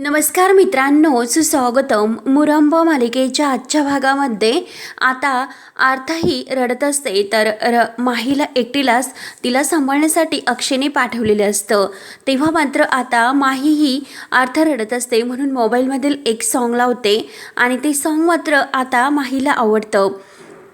नमस्कार मित्रांनो, सुस्वागतम. मुरंब मालिकेच्या आजच्या भागामध्ये आता आर्थाही रडत असते तर माहीला एकटीलाच तिला सांभाळण्यासाठी अक्षयने पाठवलेले असतं. तेव्हा मात्र आता माहीही आर्था रडत असते म्हणून मोबाईलमधील एक सॉन्ग लावते आणि ते सॉन्ग मात्र आता माहीला आवडतं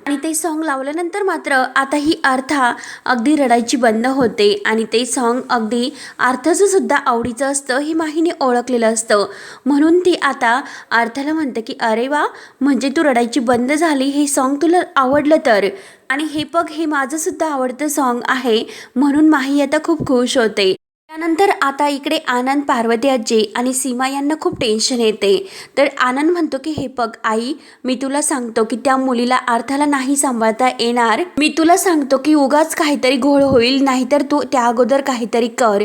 आणि ते सॉन्ग लावल्यानंतर मात्र आता ही आर्था अगदी रडायची बंद होते आणि ते सॉन्ग अगदी आर्थाचं सुद्धा आवडीचं असतं हे माहीने ओळखलेलं असतं. म्हणून ती आता आर्थाला म्हणते की अरे वा, म्हणजे तू रडायची बंद झाली, हे सॉन्ग तुला आवडलं तर. आणि हे बघ, हे माझं सुद्धा आवडतं सॉन्ग आहे. म्हणून माही आता खूप खुश होते. त्यानंतर आता इकडे आनंद, पार्वती आजी आणि सीमा यांना खूप टेन्शन येते. तर आनंद म्हणतो की हे बघ आई, मी तुला सांगतो की त्या मुलीला आर्थाला नाही सांभाळता येणार. मी तुला सांगतो की उगाच काहीतरी घोळ होईल, नाहीतर तू त्या अगोदर काहीतरी कर.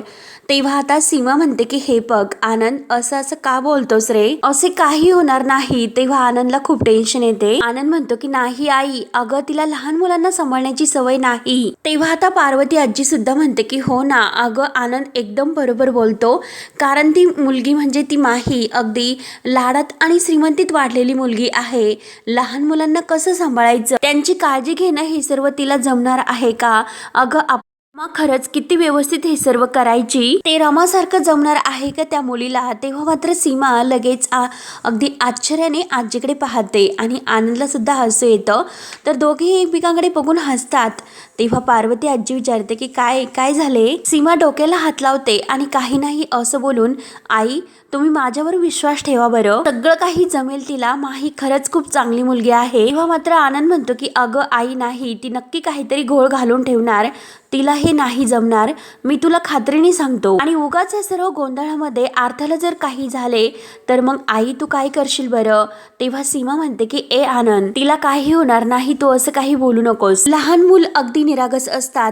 तेव्हा आता सीमा म्हणते की हे बघ आनंद, असं असं का बोलतोस रे, असे काही होणार नाही. तेव्हा आनंदला खूप टेन्शन येते. आनंद म्हणतो की नाही आई, अगं तिला लहान मुलांना सांभाळण्याची सवय नाही. तेव्हा आता पार्वती आजी सुद्धा म्हणते की हो ना अगं, आनंद एकदम बरोबर बोलतो. कारण ती मुलगी म्हणजे ती माही अगदी लाडात आणि श्रीमंतीत वाढलेली मुलगी आहे. लहान मुलांना कसं सांभाळायचं, त्यांची काळजी घेणं हे सर्व तिला जमणार आहे का? अगं मग खरंच किती व्यवस्थित हे सर्व करायची, ते रमासारखं जमणार आहे का त्या मुलीला? तेव्हा मात्र सीमा लगेच अगदी आश्चर्याने आजीकडे पाहते आणि आनंदला सुद्धा हसू येतं. तर दोघेही एकमेकांकडे बघून हसतात. तेव्हा पार्वती आजी विचारते की काय काय झाले? सीमा डोक्याला हात लावते आणि काही नाही असं बोलून, आई तुम्ही माझ्यावर विश्वास ठेवा बरं, सगळं काही जमेल तिला. माही खरंच खूप चांगली मुलगी आहे. तेव्हा मात्र आनंद म्हणतो की अगं आई नाही, ती नक्की काहीतरी घोळ घालून ठेवणार, तिला हे नाही जमणार, मी तुला खात्रीने सांगतो. आणि उगाच या सर्व गोंधळामध्ये आर्थाला जर काही झाले तर मग आई तू काय करशील बरं? तेव्हा सीमा म्हणते की ए आनंद, तिला काही होणार नाही, तू असं काही बोलू नकोस. लहान मूल अगदी निरागस असतात,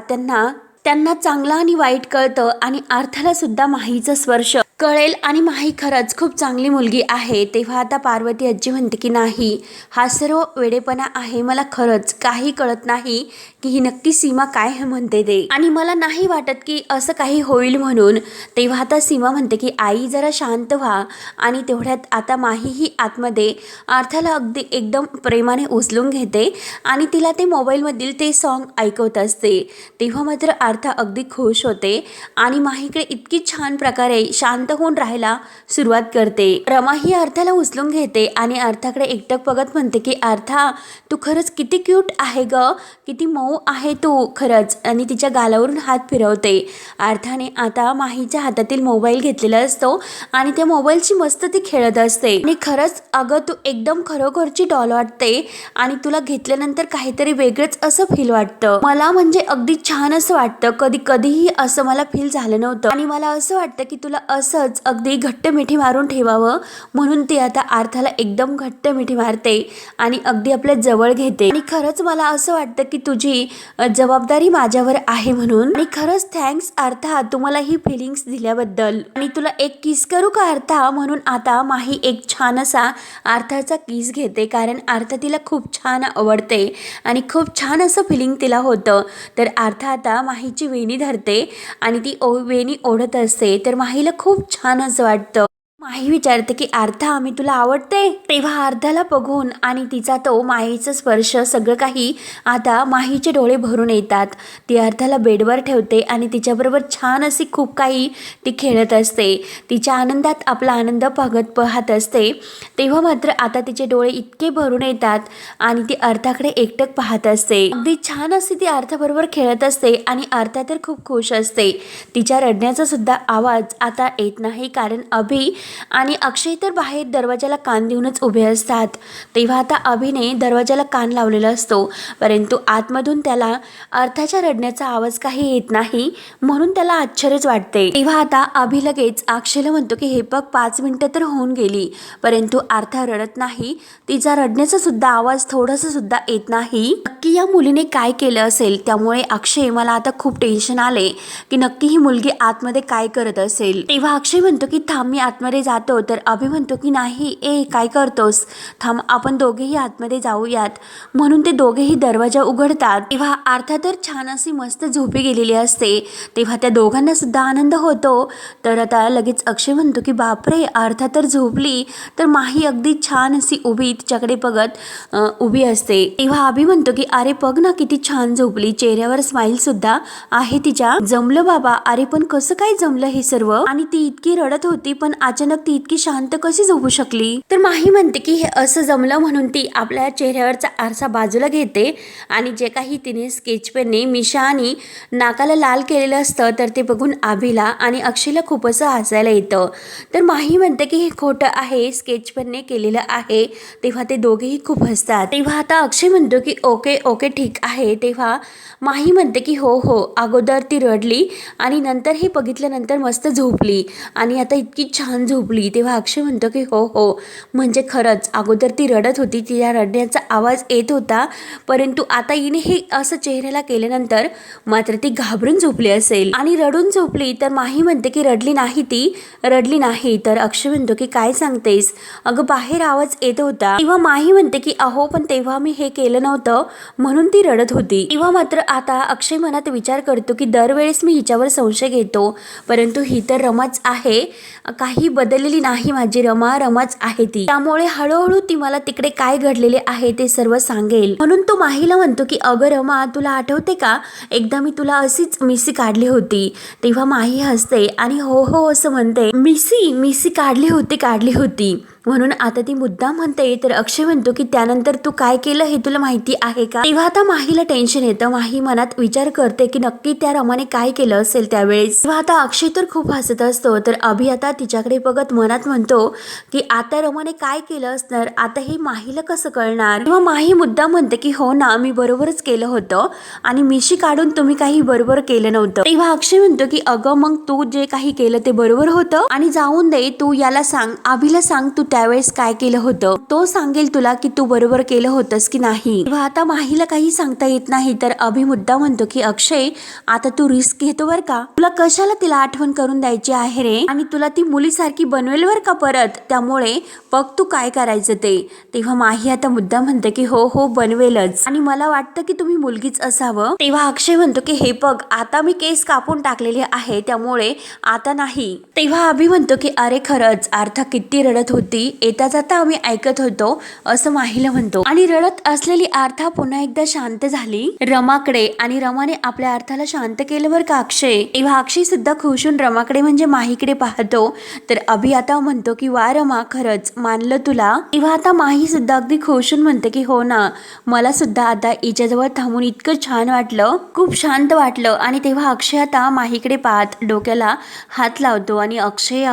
त्यांना चांगलं आणि वाईट कळतं आणि आर्थाला सुद्धा माहीचा स्पर्श कळेल आणि माही खरंच खूप चांगली मुलगी आहे. तेव्हा आता पार्वती आजी म्हणते की नाही, हा सर्व वेडेपणा आहे, मला खरंच काही कळत नाही की ही नक्की सीमा काय म्हणते ते, आणि मला नाही वाटत की असं काही होईल म्हणून. तेव्हा आता सीमा म्हणते की आई जरा शांत व्हा. आणि तेवढ्यात आता माही ही आतमध्ये आर्थाला अगदी एकदम प्रेमाने उचलून घेते आणि तिला ते मोबाईलमधील ते सॉन्ग ऐकवत असते. तेव्हा मात्र आर्था अगदी खुश होते आणि माहीकडे इतकी छान प्रकारे शांत होऊन राहायला सुरुवात करते. रमा ही अर्थाला उचलून घेते आणि अर्थाकडे एकटक बघत म्हणते की आर्था, तू खरंच किती क्यूट आहे ग, किती मऊ आहे तू खरंच. आणि तिच्या गालावरून हात फिरवते. अर्थाने आता माहीच्या हातातील मोबाईल घेतलेला असतो आणि त्या मोबाईलची मस्त ती खेळत असते. आणि खरंच अगं, तू एकदम खरोखरची डॉल वाटते आणि तुला घेतल्यानंतर काहीतरी वेगळंच असं फील वाटतं. मला म्हणजे अगदी छान असं वाटतं. कधीही असं मला फील झालं नव्हतं आणि मला असं वाटतं की तुला असंच अगदी घट्ट मिठी मारून ठेवावं. म्हणून ती आता आर्थाला एकदम घट्ट मिठी मारते आणि अगदी आपल्या जवळ घेते. आणि खरंच मला असं वाटतं की तुझी जबाबदारी माझ्यावर आहे म्हणून. आणि खरंच थँक्स आर्था, तुम्हाला ही फिलिंग्स दिल्याबद्दल. आणि तुला एक किस करू का आर्था? म्हणून आता माही एक छान असा आर्थाचा किस घेते, कारण आर्था तिला खूप छान आवडते आणि खूप छान असं फिलिंग तिला होतं. तर आर्था आता माहीची वेणी धरते आणि ती वेणी ओढत असते. तर माहीला खूप छान असं वाटतं. माही विचारते की आर्था, मी तुला आवडते? तेव्हा आर्थाला बघून आणि तिचा तो माहीचा स्पर्श सगळं काही आता माहीचे डोळे भरून येतात. ती आर्थाला बेडवर ठेवते आणि तिच्याबरोबर छान अशी खूप काही ती खेळत असते. तिच्या आनंदात आपला आनंद पाहत असते. तेव्हा मात्र आता तिचे डोळे इतके भरून येतात आणि ती अर्थाकडे एकटक पाहत असते. अगदी छान अशी ती अर्थाबरोबर खेळत असते आणि आर्था तर खूप खुश असते. तिच्या रडण्याचा सुद्धा आवाज आता येत नाही, कारण अभि आणि अक्षय तर बाहेर दरवाजाला कान देऊनच उभे असतात. तेव्हा आता अभिने दरवाजाला कान लावलेला असतो, परंतु आतमधून त्याला अर्थाच्या रडण्याचा आवाज काही येत नाही, म्हणून त्याला आश्चर्यच वाटते. तेव्हा आता अभि लगेच अक्षयला म्हणतो की हे बघ, 5 मिनिटं तर होऊन गेली परंतु आर्था रडत नाही, तिचा रडण्याचा सुद्धा आवाज थोडासा सुद्धा येत नाही. नक्की या मुलीने काय केलं असेल? त्यामुळे अक्षय, मला आता खूप टेन्शन आले की नक्की ही मुलगी आतमध्ये काय करत असेल. तेव्हा अक्षय म्हणतो की थांब, मी आतमध्ये आतमध्ये जातो तर अभि म्हणतो की नाही, काय करतोस, थांब आपण दोघेही आतमध्ये जाऊयात. म्हणून ते दोघेही दरवाजा उघडतात. तेव्हा आर्था तर छान अशी मस्त झोपी गेलेली असते. तेव्हा त्या दोघांना सुद्धा आनंद होतो. तर आता लगेच अक्षय म्हणतो की बापरे, आर्था तर झोपली. तर माही अगदी छान अशी उभी तिच्याकडे बघत उभी असते. तेव्हा अभि म्हणतो की अरे बघ ना किती छान झोपली, चेहऱ्यावर स्माइल सुद्धा आहे तिच्या. जमलं बाबा. अरे पण कसं काय जमलं हे सर्व, आणि ती इतकी रडत होती पण अचानक ती इतकी शांत कशी झोपू शकली. तर माही म्हणते की हे असं जमलं म्हणून ती आपल्या चेहऱ्यावरचा आरसा बाजूला घेते आणि जे काही तिने स्केच पेनने मिशा आणि नाकाला लाल केलेलं असतं तर ते बघून अभिला आणि अक्षयला खूप असं हसायला येतं. तर माही म्हणते की हे खोटं आहे, स्केच पेनने केलेलं आहे. तेव्हा ते दोघेही खूप हसतात. तेव्हा आता अक्षय म्हणतो की ओके ओके ठीक आहे. तेव्हा माही म्हणते की हो हो, अगोदर ती रडली आणि नंतर हे बघितल्यानंतर मस्त झोपली आणि आता इतकी छान झोपली. तेव्हा अक्षय म्हणतो की हो हो, म्हणजे खरंच अगोदर ती रडत होती, तिच्या रडण्याचा आवाज येत होता, परंतु आता हिने हे असं चेहऱ्याला केल्यानंतर मात्र ती घाबरून झोपली असेल आणि रडून झोपली. तर माही म्हणते की रडली नाही, ती रडली नाही. तर अक्षय म्हणतो की काय सांगतेस, अगं बाहेर आवाज येत होता. तेव्हा माही म्हणते की अहो पण तेव्हा मी हे केलं नव्हतं म्हणून ती रडत होती. तेव्हा मात्र आता अक्षय मनात विचार करतो की दरवेळेस मी हिच्यावर संशय घेतो, परंतु ही तर रमाच आहे, काही बदललेली नाही माझी रमा, रमाच आहे ती. त्यामुळे हळूहळू ती मला तिकडे काय घडलेले आहे ते सर्व सांगेल. म्हणून तो माहीला म्हणतो की अगं रमा, तुला आठवते का एकदा मी तुला अशीच मिसी काढली होती. तेव्हा माही हसते आणि हो हो असं म्हणते, मिसी काढली होती म्हणून आता ती मुद्दा म्हणते. तर अक्षय म्हणतो की त्यानंतर तू काय केलं हे तुला माहिती आहे का. तेव्हा आता माहीला टेन्शन येतं. माही मनात विचार करते की नक्की त्या रमाने काय केलं असेल त्यावेळेस. तेव्हा आता अक्षय तर खूप हसत असतो. तर अभि आता तिच्याकडे बघत मनात म्हणतो की आता रमाने काय केलं असणार, आता हे माहीला कसं कळणार. तेव्हा माही मुद्दा म्हणते की हो ना, मी बरोबरच केलं होतं आणि मिशी काढून तुम्ही काही बरोबर केलं नव्हतं. तेव्हा अक्षय म्हणतो की अगं मग तू जे काही केलं ते बरोबर होतं आणि जाऊन दे, तू याला सांग, अभिला सांग तू त्यावेळेस काय केलं होतं, तो सांगेल तुला की तू बरोबर केलं होतंस की नाही. तेव्हा आता माहीला काही सांगता येत नाही. तर अभि मुद्दा म्हणतो की अक्षय आता तू रिस्क घेतो बर का, तुला कशाला तिला आठवण करून द्यायची आहे रे, आणि तुला ती मुलीसारखी बनवेल बर का परत, त्यामुळे बघ तू काय करायचं ते. तेव्हा माही आता मुद्दा म्हणते की हो हो बनवेलच, आणि मला वाटतं की तुम्ही मुलगीच असावं. तेव्हा अक्षय म्हणतो की हे बघ आता मी केस कापून टाकलेले आहे त्यामुळे आता नाही. तेव्हा अभि म्हणतो की अरे खरंच आर्था किती रडत होती, येता जाता आम्ही ऐकत होतो असं माहीला म्हणतो. आणि रडत असलेली आर्था पुन्हा एकदा शांत झाली रमाकडे आणि रमाने आपल्या अर्थाला शांत केलं बरं का अक्षय. तेव्हा अक्षय सुद्धा खुश होऊन रमाकडे म्हणजे माहीकडे पाहतो. तर अभि आता म्हणतो की वा रमा, खरंच मानलं तुला. तेव्हा आता माही सुद्धा अगदी खुश होऊन म्हणते की हो ना, मला सुद्धा आता हिच्याजवळ थांबून इतकं छान वाटलं, खूप शांत वाटलं. आणि तेव्हा अक्षय आता माहीकडे पाहत डोक्याला हात लावतो आणि अक्षय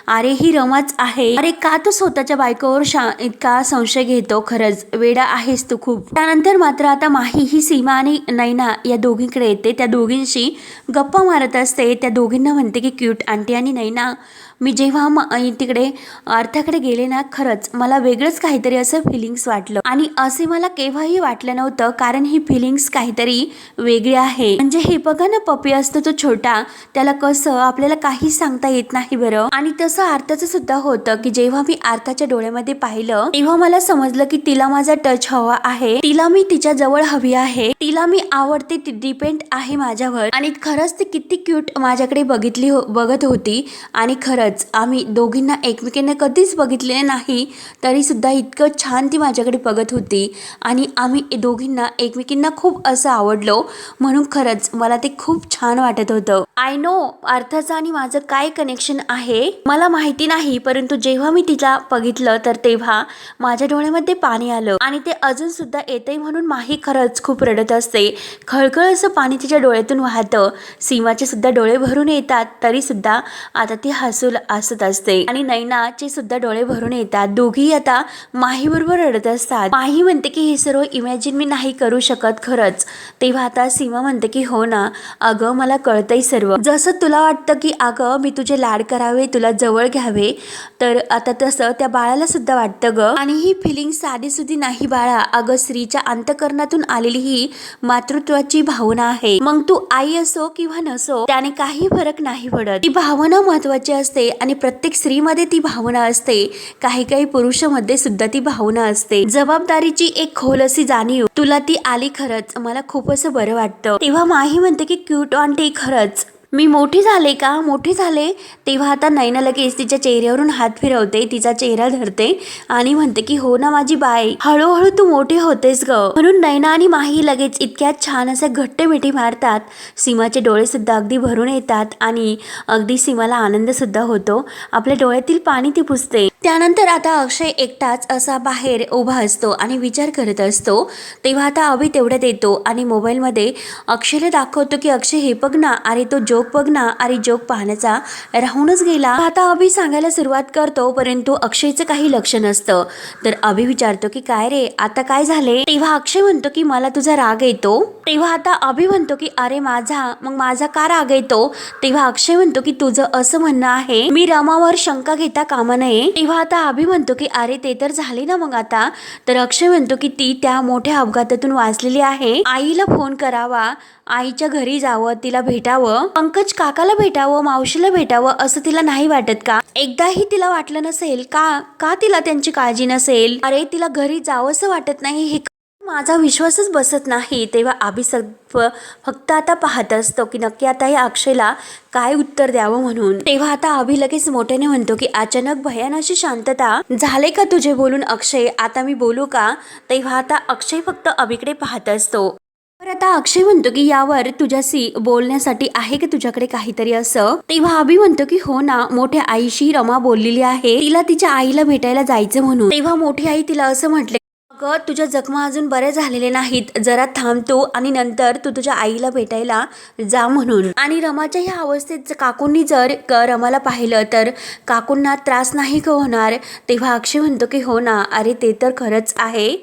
अरे ही रमाच आहे, अरे का तू स्वतःच्या बायकोवर इतका संशय घेतो, खरंच वेडा आहेस तू खूप. त्यानंतर मात्र आता माही ही सीमा आणि नैना या दोघींकडे येते. त्या दोघींशी गप्पा मारत असते. त्या दोघींना म्हणते की क्यूट आंटी आणि नैना, मी जेव्हा तिकडे अर्थाकडे गेले ना, खरंच मला वेगळंच काहीतरी असं फिलिंग्स वाटलं आणि असे मला केव्हाही वाटलं नव्हतं, कारण ही फिलिंग्स काहीतरी वेगळी आहे. म्हणजे हे बघा ना, पपी असतो तो छोटा, त्याला कसं आपल्याला काही सांगता येत नाही बरं. आणि तसं अर्थाचं सुद्धा होतं की जेव्हा मी अर्थाच्या डोळ्यामध्ये पाहिलं तेव्हा मला समजलं की तिला माझा टच हवा आहे, तिला मी तिच्या जवळ हवी आहे, तिला मी आवडते, ती डिपेंड आहे माझ्यावर. आणि खरंच ती किती क्यूट माझ्याकडे बघत होती. आणि खरंच आम्ही दोघींना एकमेकींना कधीच बघितलेले नाही, तरी सुद्धा इतकं छान ती माझ्याकडे बघत होती आणि आम्ही दोघींना एकमेकींना खूप असं आवडलो. म्हणून खरंच मला ते खूप छान वाटत होतं. आय नो अर्थाचं आणि माझं काय कनेक्शन आहे मला माहिती नाही, परंतु जेव्हा मी तिला बघितलं तर तेव्हा माझ्या डोळ्यामध्ये पाणी आलं आणि ते अजून सुद्धा येते. म्हणून माही खरंच खूप रडत असते, खळखळ असं पाणी तिच्या डोळ्यातून वाहतं. सीमाचे सुद्धा डोळे भरून येतात, तरी सुद्धा आता ती हसत असते आणि नैनाचे सुद्धा डोळे भरून येतात. दोघी आता माही बरोबर रडत असतात. माही म्हणते की हे सर्व इमॅजिन मी नाही करू शकत खरंच. तेव्हा आता सीमा म्हणते की हो ना अगं, मला कळतंय सर्व, जसं तुला वाटतं की अगं मी तुझे लाड करावे, तुला जवळ घ्यावे, तर आता तसं त्या बाळाला सुद्धा वाटतं ग. आणि ही फिलिंग साधी सुधी नाही बाळा, अगं स्त्रीच्या अंतकरणातून आलेली ही मातृत्वाची भावना आहे. मग तू आई असो किंवा नसो त्याने काही फरक नाही पडत, ती भावना महत्वाची असते. असते आणि प्रत्येक स्त्रीमध्ये ती भावना असते. काही काही पुरुषामध्ये सुद्धा ती भावना असते. जबाबदारीची एक खोल अशी जाणीव तुला ती आली खरंच, मला खूप असं बरं वाटतं. तेव्हा माही म्हणते की क्यूट आंटी, खरंच मी मोठी झाले का, मोठी झाले. तेव्हा आता नैना लगेच तिच्या चेहऱ्यावरून हात फिरवते, तिचा चेहरा धरते आणि म्हणते की हो ना माझी बाई, हळूहळू तू मोठी होतेस ग. म्हणून नैना आणि माही लगेच इतक्यात छान असे घट्ट मिठी मारतात. सीमाचे डोळे सुद्धा अगदी भरून येतात आणि अगदी सीमाला आनंद सुद्धा होतो. आपल्या डोळ्यातील पाणी ती पुसते. त्यानंतर आता अक्षय एकटाच असा बाहेर उभा असतो आणि विचार करत असतो. तेव्हा आता अभि तेवढ्यात येतो आणि मोबाईलमध्ये अक्षयला दाखवतो की अक्षय हे बघ ना, अरे तो जोक बघ ना, अरे जोक पाहण्याचा राहूनच गेला. आता अभि सांगायला सुरुवात करतो, परंतु अक्षयचं काही लक्ष नसतं. तर अभि विचारतो की काय रे, आता काय झाले. तेव्हा अक्षय म्हणतो की मला तुझा राग येतो. तेव्हा आता अभि म्हणतो की अरे मग माझा का राग येतो. तेव्हा अक्षय म्हणतो की तुझं असं म्हणणं आहे मी रमावर शंका घेता कामा नये. तेव्हा आता अभि म्हणतो की अरे ते तर झाले ना मग आता. तर अक्षय म्हणतो की ती त्या मोठ्या अपघातातून वाचलेली आहे. आईला फोन करावा, आईच्या घरी जावं, तिला भेटावं, पंकज काकाला भेटावं, मावशीला भेटावं असं तिला नाही वाटत का. एकदाही तिला वाटलं नसेल का तिला त्यांची काळजी नसेल. अरे तिला घरी जावंसं वाटत नाही, हे माझा विश्वासच बसत नाही. तेव्हा अभि फक्त आता पाहत असतो की नक्की आता या अक्षयला काय उत्तर द्यावं म्हणून. तेव्हा आता अभि लगेच मोठ्याने म्हणतो की अचानक भयानशी शांतता. झाले का तुझे बोलून अक्षय, आता मी बोलू का. तेव्हा आता अक्षय फक्त अभिकडे पाहत असतो. तर आता अक्षय म्हणतो की यावर तुझ्याशी बोलण्यासाठी आहे की तुझ्याकडे काहीतरी असं. तेव्हा अभि म्हणतो की हो ना, मोठ्या आईशी रमा बोललेली आहे, तिला तिच्या आईला भेटायला जायचं म्हणून. तेव्हा मोठी आई तिला असं म्हटले, अगं तुझ्या जखमा अजून बरे झालेले नाहीत, जरा थांबतो आणि नंतर तू तुझ्या आईला भेटायला जा म्हणून. आणि रमाच्या ह्या अवस्थेत काकूंनी जर रमाला पाहिलं तर काकूंना त्रास नाही का होणार. तेव्हा अक्षय म्हणतो की हो ना, अरे ते तर खरंच आहे.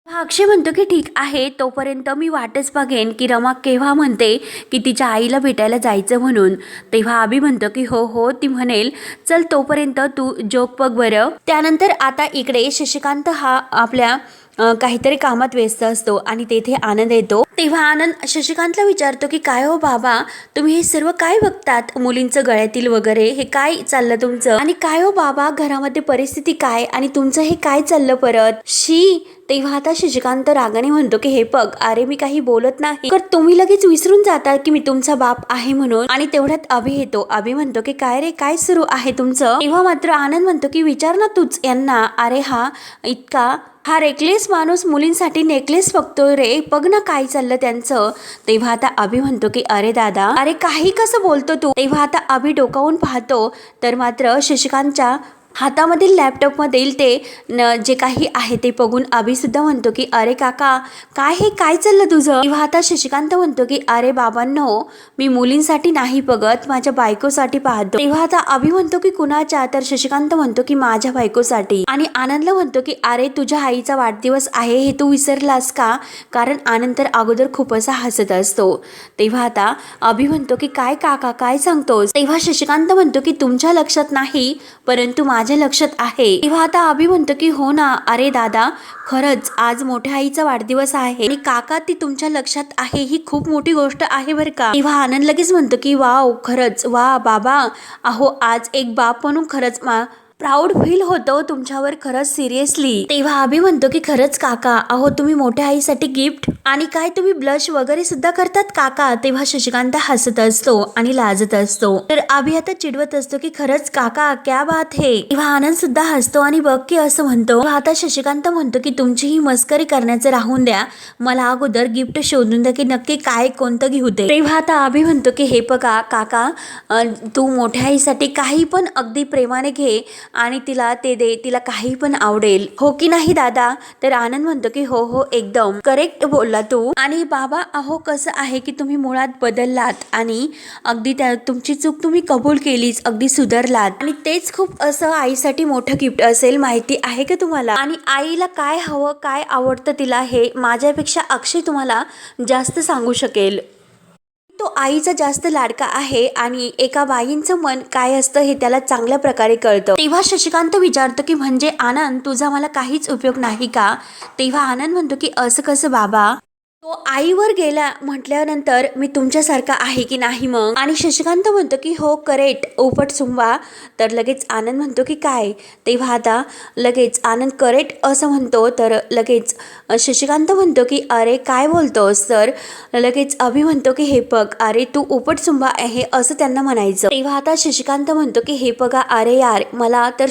अक्षय म्हणतो की ठीक आहे, तोपर्यंत मी वाटच बघेन की रमा केव्हा म्हणते की तिच्या आईला भेटायला जायचं म्हणून. तेव्हा अभि म्हणतो की हो हो ती म्हणेल, चल तोपर्यंत तू जोक बघ बरं. त्यानंतर आता इकडे शशिकांत हा आपल्या काहीतरी कामात व्यस्त असतो आणि तेथे आनंद येतो. तेव्हा आनंद शशिकांतला विचारतो की काय हो बाबा, तुम्ही हे सर्व काय बघतात, मुलींचं गळ्यातील वगैरे हे काय चाललं तुमचं, आणि काय हो बाबा घरामध्ये परिस्थिती काय आणि तुमचं हे काय चाललं परत शी. तेव्हा आता शशिकांत रागाने म्हणतो की हे बघ, अरे मी काही बोलत नाही, तर तुम्ही लगेच विसरून जाता की मी तुमचा बाप आहे म्हणून. आणि तेवढ्यात अभि येतो. अभि म्हणतो की काय रे, काय सुरू आहे तुमचं. तेव्हा मात्र आनंद म्हणतो की विचार ना तूच यांना, अरे हा रेकलेस माणूस मुलींसाठी नेकलेस बघतोय रे, बघ ना काय चाललं त्यांचं. तेव्हा आता अभि म्हणतो की अरे दादा, अरे काही कसं बोलतो तू. तेव्हा आता अभि डोकावून पाहतो तर मात्र शशिकांतच्या हातामधील लॅपटॉपमधील ते जे काही आहे ते बघून अभि सुद्धा म्हणतो की अरे काका काय चाललं तुझं. तेव्हा आता शशिकांत म्हणतो की अरे बाबांनो, मी मुलींसाठी नाही बघत, माझ्या बायकोसाठी पाहतो. तेव्हा आता अभि म्हणतो की कुणाच्या, तर शशिकांत म्हणतो की माझ्या बायकोसाठी. आणि आनंदला म्हणतो की अरे तुझ्या आईचा वाढदिवस आहे हे तू विसरलास का, कारण आनंद तर अगोदर खूप असा हसत असतो. तेव्हा आता अभि म्हणतो की काय काका काय सांगतोस. तेव्हा शशिकांत म्हणतो की तुमच्या लक्षात नाही परंतु माझ्या लक्षात आहे. तेव्हा आता अभि म्हणतो की हो ना, अरे दादा खरंच आज मोठ्या आईचा वाढदिवस आहे आणि काका ती तुमच्या लक्षात आहे, ही खूप मोठी गोष्ट आहे बरं का. तेव्हा आनंद लगेच म्हणतो की वाव, खरंच वा बाबा, अहो आज एक बाप म्हणून खरंच प्राऊड फील होतो तुमच्यावर, खरंच सिरियसली. तेव्हा अभि म्हणतो की खरंच काका, अहो तुम्ही मोठ्या आईसाठी गिफ्ट आणि काय तुम्ही ब्लश वगैरे सुद्धा करतात काका. तेव्हा शशिकांत हसत असतो आणि लाजत असतो. तर अभि आता चिडवत असतो की खरंच काका क्या बात है. तेव्हा आनंद सुद्धा हसतो आणि बघ की असं म्हणतो. आता शशिकांत म्हणतो की तुमची ही मस्करी करण्याचं राहून द्या, मला अगोदर गिफ्ट शोधून द्या की नक्की काय कोणतं घेऊ दे. तेव्हा आता अभि म्हणतो की हे बघा काका, तू मोठ्या आईसाठी काही पण अगदी प्रेमाने घे आणि तिला ते दे, तिला काही पण आवडेल, हो की नाही दादा. तर आनंद म्हणतो की हो हो एकदम करेक्ट बोलला तू. आणि बाबा अहो कसं आहे की तुम्ही मुळात बदललात आणि अगदी तुमची चूक तुम्ही कबूल केलीच, अगदी सुधारलात आणि तेच खूप असं आईसाठी मोठं गिफ्ट असेल, माहिती आहे का तुम्हाला. आणि आईला काय हवं काय आवडतं तिला हे माझ्यापेक्षा अक्षय तुम्हाला जास्त सांगू शकेल. तो आईचा जास्त लाडका आहे आणि एका बाईंचं मन काय असतं हे त्याला चांगल्या प्रकारे कळतं. तेव्हा शशिकांत विचारतो की म्हणजे आनंद तुझा मला काहीच उपयोग नाही का. तेव्हा आनंद म्हणतो की असं कसं बाबा. तो आईवर गेला म्हटल्यानंतर मी तुमच्यासारखा आहे की नाही मग. आणि शशिकांत म्हणतो की हो करेक्ट उपट सुंबा. तर लगेच आनंद म्हणतो की काय. तेव्हा आता लगेच आनंद करेक्ट असं म्हणतो. तर लगेच शशिकांत म्हणतो की अरे काय बोलतोस. तर लगेच अभि म्हणतो की हे बघ अरे तू उपट सुंबा आहे असं त्यांना म्हणायचं. तेव्हा आता शशिकांत म्हणतो की हे बघा अरे यार मला तर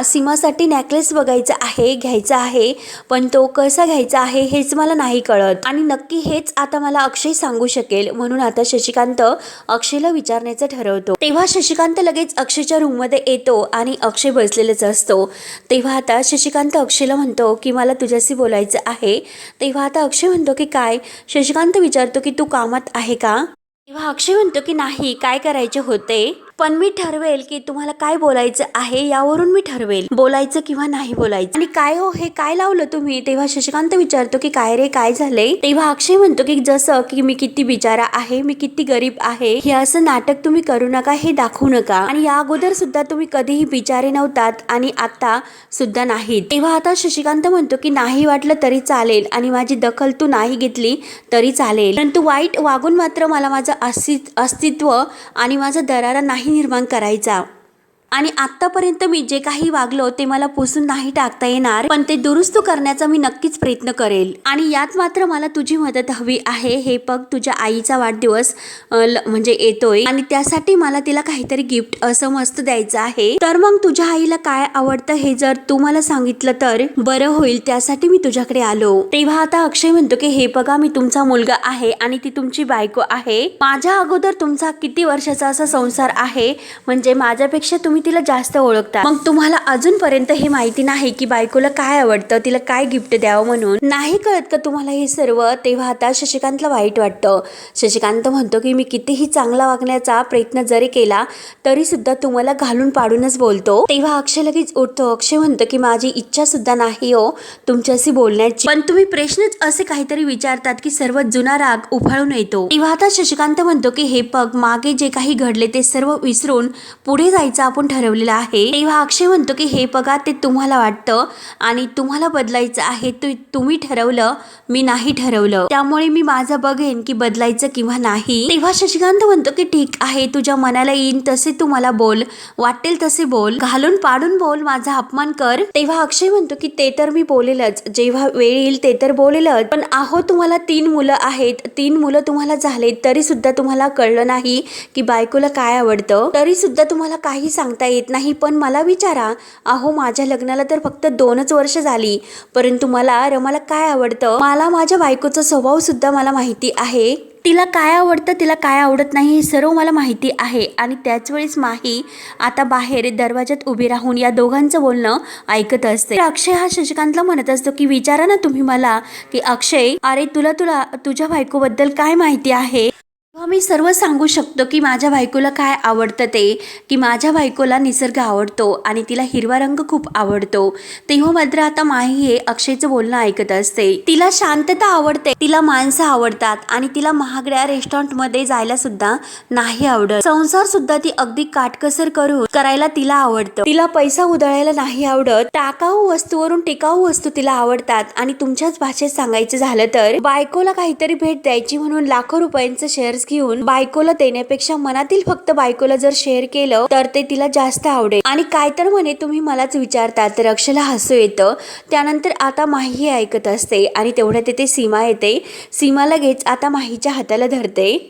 सीमासाठी नेकलेस बघायचा आहे घ्यायचा आहे पण तो कसा घ्यायचा आहे हेच मला नाही कळत आणि नक्की हेच आता मला अक्षय सांगू शकेल. म्हणून आता शशिकांत अक्षयला विचारण्याचं ठरवतो. तेव्हा शशिकांत लगेच अक्षयच्या रूम मध्ये येतो आणि अक्षय बसलेलाच असतो. तेव्हा आता शशिकांत अक्षयला म्हणतो की मला तुझ्याशी बोलायचं आहे. तेव्हा आता अक्षय म्हणतो की काय. शशिकांत विचारतो की तू कामात आहे का. तेव्हा अक्षय म्हणतो की नाही काय करायचे होते पण मी ठरवेल की तुम्हाला काय बोलायचं आहे यावरून मी ठरवेल बोलायचं किंवा नाही बोलायचं. आणि काय हो हे काय लावलं तुम्ही. तेव्हा शशिकांत विचारतो की काय रे काय झालंय. तेव्हा अक्षय म्हणतो की जसं की मी किती बिचारा आहे मी किती गरीब आहे हे असं नाटक तुम्ही करू नका हे दाखवू नका. आणि या अगोदर सुद्धा तुम्ही कधीही बिचारे नव्हतात आणि आता सुद्धा नाही. तेव्हा आता शशिकांत म्हणतो की नाही वाटलं तरी चालेल आणि माझी दखल तू नाही घेतली तरी चालेल परंतु वाईट वागून मात्र मला माझं अस्तित्व आणि माझा दरारा नाही निर्माण करायचा. आणि आतापर्यंत मी जे काही वागलो ते मला पुसून नाही टाकता येणार पण ते दुरुस्त करण्याचा मी नक्कीच प्रयत्न करेल. आणि यात मात्र मला तुझी मदत हवी आहे. हे बघ तुझ्या आईचा वाढदिवस म्हणजे येतोय आणि त्यासाठी मला तिला काहीतरी गिफ्ट असं मस्त द्यायचं आहे. तर मग तुझ्या आईला काय आवडतं हे जर तू मला सांगितलं तर बरं होईल त्यासाठी मी तुझ्याकडे आलो. तेव्हा आता अक्षय म्हणतो की हे बघा मी तुमचा मुलगा आहे आणि ती तुमची बायको आहे. माझ्या अगोदर तुमचा किती वर्षाचा असा संसार आहे म्हणजे माझ्यापेक्षा तुम्ही तिला जास्त ओळखता. मग तुम्हाला अजूनपर्यंत हे माहिती नाही की बायकोला काय आवडतं तिला काय गिफ्ट द्यावं म्हणून नाही कळत का तुम्हाला हे सर्व. तेव्हा आता शशिकांतला वाईट वाटतं. शशिकांत म्हणतो की मी कितीही चांगला वागण्याचा प्रयत्न जरी केला तरी सुद्धा तुम्हाला घालून पाडूनच बोलतो. तेव्हा अक्षय लगेच उठतो. अक्षय म्हणतो की माझी इच्छा सुद्धा नाही हो तुमच्याशी बोलण्याची पण तुम्ही प्रश्नच असे काहीतरी विचारतात की सर्व जुना राग उफाळून येतो. तेव्हा आता शशिकांत म्हणतो की हे बघ मागे जे काही घडले ते सर्व विसरून पुढे जायचं आपण ठरवलेलं आहे. तेव्हा अक्षय म्हणतो की हे बघा ते तुम्हाला वाटतं आणि तुम्हाला बदलायचं आहे तुम्ही ठरवलं मी नाही ठरवलं त्यामुळे मी माझं बघेन की बदलायचं किंवा नाही. तेव्हा शशिकांत म्हणतो की ठीक आहे तुझ्या मनाला येईन तसे तू मला बोल वाटेल तसे बोल घालून पाडून बोल माझा अपमान कर. तेव्हा अक्षय म्हणतो की ते तर मी बोलेलच जेव्हा वेळ येईल ते तर बोलेलच पण आहो तुम्हाला 3 मुलं आहेत 3 मुलं तुम्हाला झालेत तरी सुद्धा तुम्हाला कळलं नाही की बायकोला काय आवडतं तरी सुद्धा तुम्हाला काही सांगता येत नाही. पण मला विचारा अहो माझ्या लग्नाला तर फक्त 2च वर्ष झाली परंतु मला रमाला काय आवडतं मला माझ्या बायकोचा स्वभाव सुद्धा मला माहिती आहे. तिला काय आवडतं तिला काय आवडत नाही हे सर्व मला माहिती आहे. आणि त्याच वेळेस माही आता बाहेर दरवाजात उभी राहून या दोघांचं बोलणं ऐकत असते. अक्षय हा शशिकांतला म्हणत असतो की विचारा ना तुम्ही मला की अक्षय अरे तुला तुझ्या बायकोबद्दल काय माहिती आहे. मी सर्व सांगू शकतो की माझ्या बायकोला काय आवडतं ते की माझ्या बायकोला निसर्ग आवडतो आणि तिला हिरवा रंग खूप आवडतो. तेव्हा मात्र आता माही हे अक्षयचं बोलणं ऐकत असते. तिला शांतता आवडते तिला माणसं आवडतात आणि तिला महागड्या रेस्टॉरंटमध्ये जायला सुद्धा नाही आवडत. संसार सुद्धा ती अगदी काटकसर करायला तिला आवडतं. तिला पैसा उधळायला नाही आवडत. टाकाऊ वस्तूवरून टिकाऊ वस्तू तिला आवडतात. आणि तुमच्याच भाषेत सांगायचं झालं तर बायकोला काहीतरी भेट द्यायची म्हणून लाखो रुपयांचं शेअर्स घेऊन बायकोला देण्यापेक्षा मनातील फक्त बायकोला जर शेअर केलं तर ते तिला जास्त आवडेल. आणि काय तर म्हणे तुम्ही मलाच विचारता. तर अक्षयला हसू येतं. त्यानंतर आता माही ऐकत असते आणि तेवढ्यात तिथे सीमा येते. सीमा लगेच आता माहीच्या हाताला धरते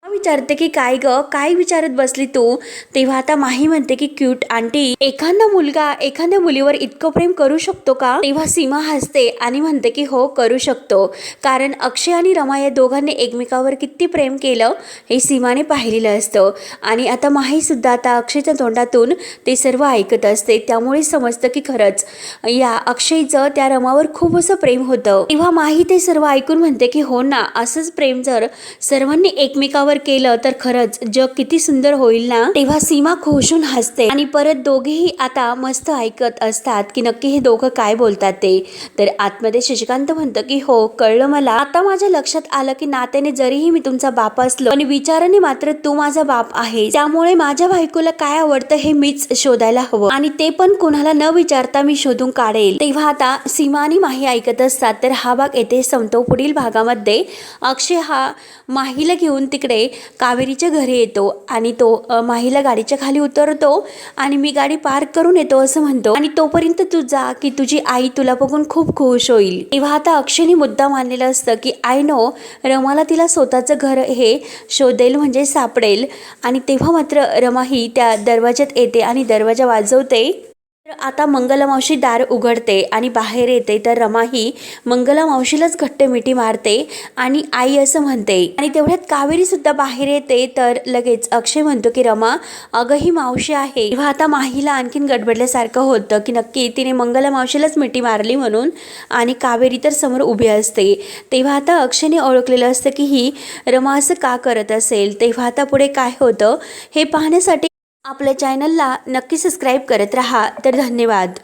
विचारते की काय ग काय विचारत बसली तू. तेव्हा आता माही म्हणते की क्यूट आंटी एखादा मुलगा एखाद्या मुलीवर इतकं प्रेम करू शकतो का. तेव्हा सीमा हसते आणि म्हणते की हो करू शकतो कारण अक्षय आणि रमा या दोघांनी एकमेकावर किती प्रेम केलं हे सीमाने पाहिलेलं असतं. आणि आता माही सुद्धा आता अक्षयच्या तोंडातून ते सर्व ऐकत असते त्यामुळे समजतं की खरंच या अक्षयचं त्या रमावर खूप असं प्रेम होतं. तेव्हा माही ते सर्व ऐकून म्हणते की हो ना असंच प्रेम जर सर्वांनी एकमेकावर केलं तर खरंच जग किती सुंदर होईल ना. तेव्हा सीमा खोशून हसते आणि परत दोघेही आता मस्त ऐकत असतात की नक्की हे दोघं काय बोलतात ते. तर आतमध्ये शशिकांत म्हणतं की हो कळलं मला, आता माझ्या लक्षात आलं की नात्याने जरीही मी तुमचा बाप असलो पण विचाराने मात्र तू माझा बाप आहे, त्यामुळे माझ्या बायकोला काय आवडतं हे मीच शोधायला हवं आणि ते पण कोणाला न विचारता मी शोधून काढेल. तेव्हा आता सीमा आणि माही ऐकत असतात. तर हा भाग येथे संपतो. पुढील भागामध्ये अक्षय हा माहीला घेऊन तिकडे कावेरीच्या घरी येतो आणि तो माहीला गाडीच्या खाली उतरतो आणि मी गाडी पार्क करून येतो असं म्हणतो आणि तोपर्यंत तू जा की तुझी आई तुला बघून खूप खुश होईल. तेव्हा आता अक्षयने मुद्दा मानलेलं असतं की आय नो रमाला तिला स्वतःचं घर हे शोधेल म्हणजे सापडेल. आणि तेव्हा मात्र रमा ही त्या दरवाज्यात येते आणि दरवाजा वाजवते. तर आता मंगला मावशी दार उघडते आणि बाहेर येते. तर रमा ही मंगला मावशीलाच घट्ट मिठी मारते आणि आई असं म्हणते आणि तेवढ्यात कावेरी सुद्धा बाहेर येते. तर लगेच अक्षय म्हणतो की रमा अगं ही मावशी आहे. तेव्हा आता माहीला आणखीन गडबडल्यासारखं होतं की नक्की तिने मंगला मावशीलाच मिठी मारली म्हणून आणि कावेरी तर समोर उभी असते. तेव्हा आता अक्षयने ओळखलेलं असतं की ही रमा असं का करत असेल. तेव्हा आता पुढे काय होतं हे पाहण्यासाठी आपल्या चॅनलला नक्की सबस्क्राईब करत राहा. तर धन्यवाद.